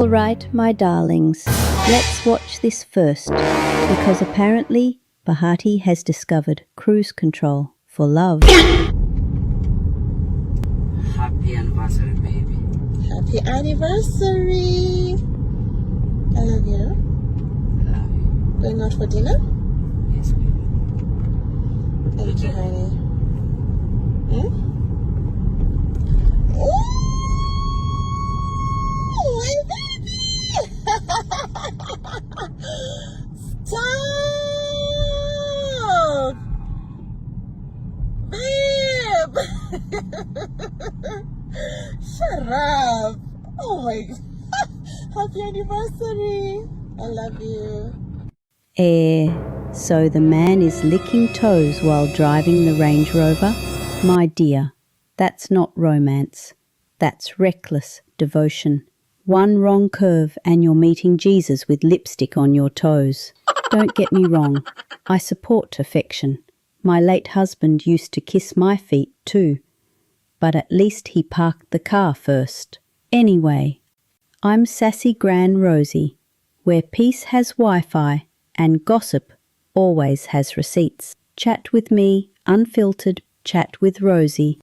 All right, my darlings, let's watch this first, because apparently Bahati has discovered cruise control for love. Happy anniversary, baby. Happy anniversary! I love you. Love you. Going out for dinner? Yes, baby. Thank you, honey. Oh, my baby! Stop! Babe! Shut up! Oh my god! Happy anniversary! I love you. So the man is licking toes while driving the Range Rover? My dear, that's not romance. That's reckless devotion. One wrong curve and you're meeting Jesus with lipstick on your toes. Don't get me wrong, I support affection. My late husband used to kiss my feet too, but at least he parked the car first. Anyway, I'm Sassy Gran Rosey, where peace has Wi-Fi and gossip always has receipts. Chat with me, unfiltered, chat with Rosey.